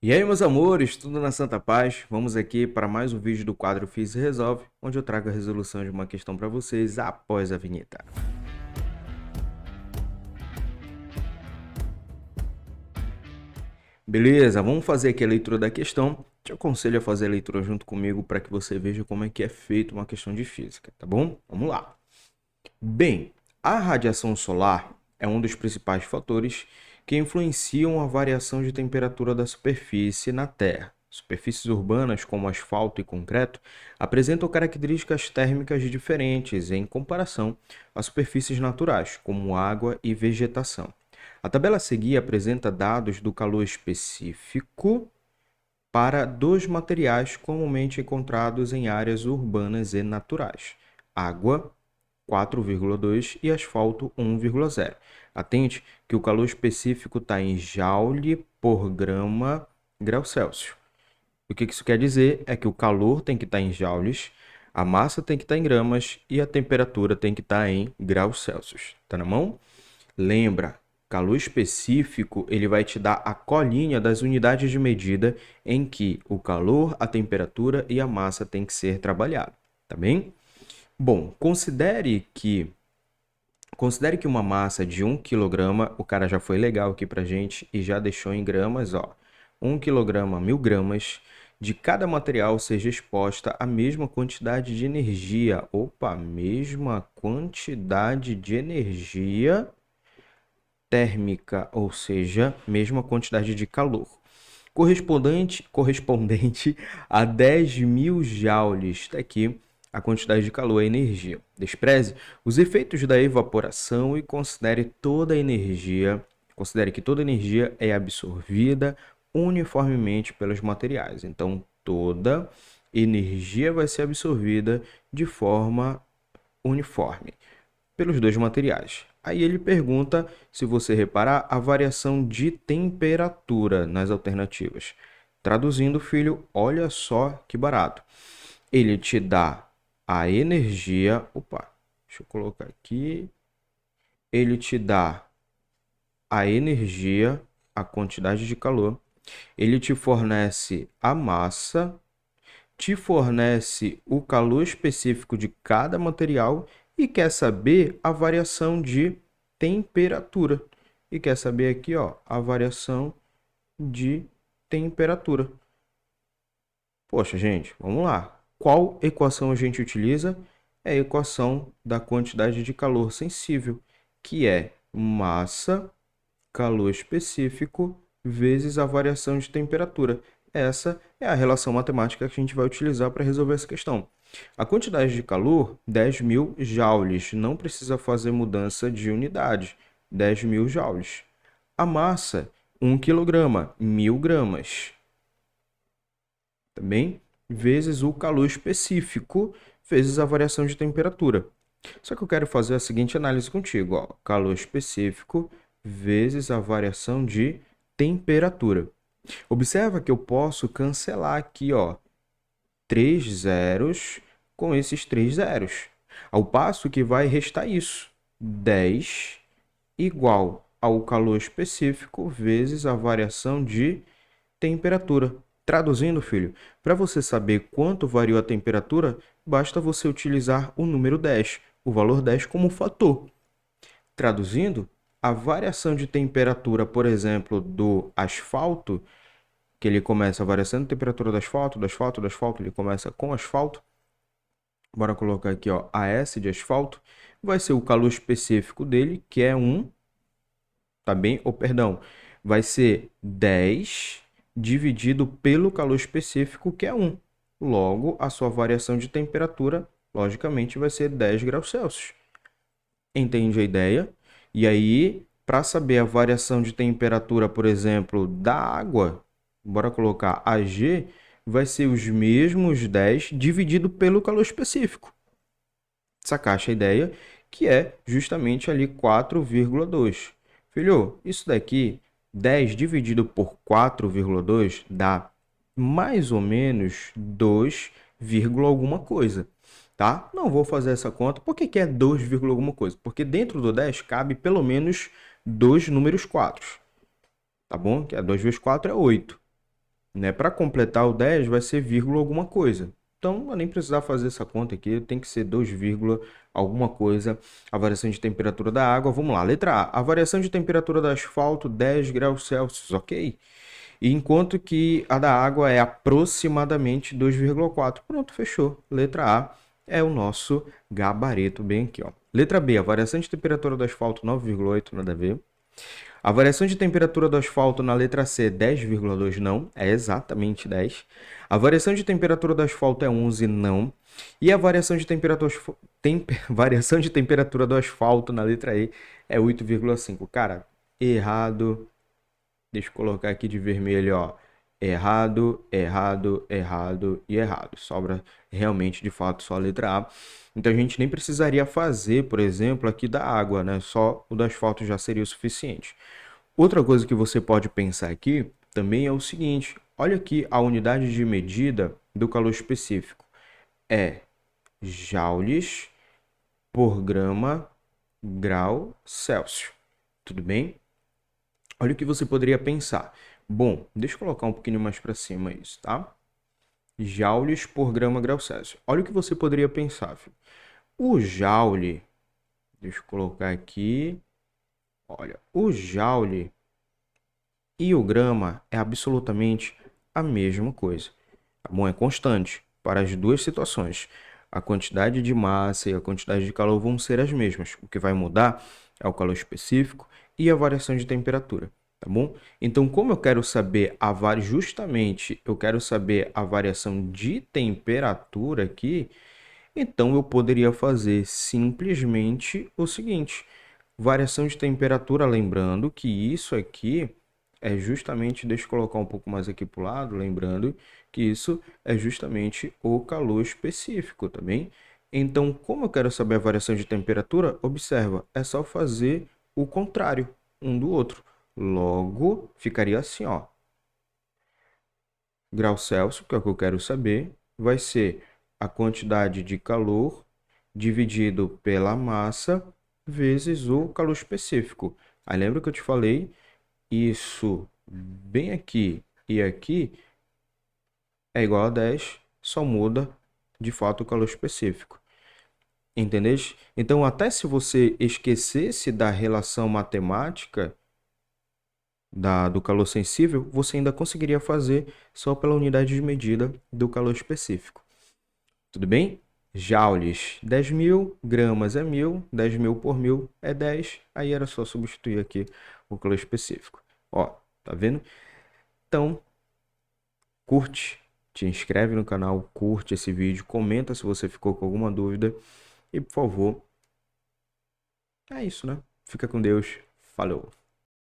E aí, meus amores, tudo na Santa Paz? Vamos aqui para mais um vídeo do quadro Fiz e Resolve, onde eu trago a resolução de uma questão para vocês após a vinheta. Beleza, vamos fazer aqui a leitura da questão. Te aconselho a fazer a leitura junto comigo para que você veja como é que é feito uma questão de física, tá bom? Vamos lá. Bem, a radiação solar é um dos principais fatores que influenciam a variação de temperatura da superfície na Terra. Superfícies urbanas, como asfalto e concreto, apresentam características térmicas diferentes em comparação a superfícies naturais, como água e vegetação. A tabela a seguir apresenta dados do calor específico para dois materiais comumente encontrados em áreas urbanas e naturais: água 4,2 e asfalto 1,0. Atente que o calor específico está em joule por grau Celsius. O que isso quer dizer é que o calor tem que estar em joules, a massa tem que estar em gramas e a temperatura tem que estar em graus Celsius. Tá na mão? Lembra, calor específico ele vai te dar a colinha das unidades de medida em que o calor, a temperatura e a massa tem que ser trabalhado, tá bem? Bom, considere que uma massa de 1 kg, o cara já foi legal aqui pra gente e já deixou em gramas, ó. 1 kg, 1000 gramas de cada material seja exposta à mesma quantidade de energia. Opa, mesma quantidade de energia térmica, ou seja, mesma quantidade de calor. Correspondente a 10.000 joules. Está aqui a quantidade de calor e energia. Despreze os efeitos da evaporação e considere que toda energia é absorvida uniformemente pelos materiais. Então, toda energia vai ser absorvida de forma uniforme pelos dois materiais. Aí ele pergunta, se você reparar, a variação de temperatura nas alternativas. Traduzindo, filho, olha só que barato. Ele te dá a energia. Opa, deixa eu colocar aqui. Ele te dá a energia, a quantidade de calor. Ele te fornece a massa, te fornece o calor específico de cada material e quer saber a variação de temperatura. E quer saber aqui, ó, a variação de temperatura. Poxa, gente, vamos lá. Qual equação a gente utiliza? É a equação da quantidade de calor sensível, que é massa, calor específico, vezes a variação de temperatura. Essa é a relação matemática que a gente vai utilizar para resolver essa questão. A quantidade de calor, 10.000 joules. Não precisa fazer mudança de unidade. 10.000 joules. A massa, 1 kg, 1000 gramas. Também, vezes o calor específico, vezes a variação de temperatura. Só que eu quero fazer a seguinte análise contigo, ó. Calor específico vezes a variação de temperatura. Observa que eu posso cancelar aqui, ó, 3 zeros com esses 3 zeros. Ao passo que vai restar isso. 10 igual ao calor específico vezes a variação de temperatura. Traduzindo, filho, para você saber quanto variou a temperatura, basta você utilizar o número 10, o valor 10 como fator. Traduzindo, a variação de temperatura, por exemplo, do asfalto, que ele começa a variação de temperatura do asfalto, ele começa com asfalto. Bora colocar aqui, ó, AS de asfalto, vai ser o calor específico dele, que é 1, tá bem? Ou, perdão, vai ser 10 dividido pelo calor específico, que é 1. Logo, a sua variação de temperatura, logicamente, vai ser 10 graus Celsius. Entende a ideia? E aí, para saber a variação de temperatura, por exemplo, da água, bora colocar AG, vai ser os mesmos 10 dividido pelo calor específico. Sacaste a ideia? Que é justamente ali 4,2. Filho, isso daqui, 10 dividido por 4,2 dá mais ou menos 2, alguma coisa, tá? Não vou fazer essa conta. Por que é 2, alguma coisa? Porque dentro do 10 cabe pelo menos dois números 4, tá bom? Que é 2 vezes 4 é 8. né? Para completar o 10 vai ser vírgula alguma coisa. Então, eu nem precisar fazer essa conta aqui, tem que ser 2, alguma coisa, a variação de temperatura da água. Vamos lá, letra A, a variação de temperatura do asfalto 10 graus Celsius, ok? E enquanto que a da água é aproximadamente 2,4. Pronto, fechou. Letra A é o nosso gabarito bem aqui, ó. Letra B, a variação de temperatura do asfalto 9,8, nada a ver. A variação de temperatura do asfalto na letra C é 10,2, não, é exatamente 10. A variação de temperatura do asfalto é 11, não. E a variação de temperatura, variação de temperatura do asfalto na letra E é 8,5. Cara, errado. Deixa eu colocar aqui de vermelho, ó. Errado, errado, errado e errado. Sobra realmente, de fato, só a letra A. Então a gente nem precisaria fazer, por exemplo, aqui da água, né? Só o do asfalto já seria o suficiente. Outra coisa que você pode pensar aqui também é o seguinte: olha aqui a unidade de medida do calor específico. É joules por grama grau Celsius. Tudo bem? Olha o que você poderia pensar. Bom, deixa eu colocar um pouquinho mais para cima isso, tá? Joules por grama grau Celsius. Olha o que você poderia pensar, filho. O joule, deixa eu colocar aqui. Olha, o joule e o grama é absolutamente a mesma coisa. Tá bom? É constante para as duas situações. A quantidade de massa e a quantidade de calor vão ser as mesmas. O que vai mudar é o calor específico e a variação de temperatura, tá bom? Então, como eu quero saber justamente eu quero saber a variação de temperatura aqui, então eu poderia fazer simplesmente o seguinte: variação de temperatura, lembrando que isso aqui é justamente, deixa eu colocar um pouco mais aqui para o lado, lembrando que isso é justamente o calor específico, tá bem? Então, como eu quero saber a variação de temperatura, observa, é só fazer o contrário um do outro. Logo, ficaria assim, ó. Grau Celsius, que é o que eu quero saber, vai ser a quantidade de calor dividido pela massa vezes o calor específico. Aí lembra que eu te falei? Isso bem aqui e aqui é igual a 10, só muda de fato o calor específico. Entendeu? Então, até se você esquecesse da relação matemática do calor sensível, você ainda conseguiria fazer só pela unidade de medida do calor específico. Tudo bem? Joules, 10.000, gramas é 1.000, 10.000 por 1.000 é 10, aí era só substituir aqui o calor específico. Ó, tá vendo? Então, curte, te inscreve no canal, curte esse vídeo, comenta se você ficou com alguma dúvida e, por favor, é isso, né? Fica com Deus. Falou!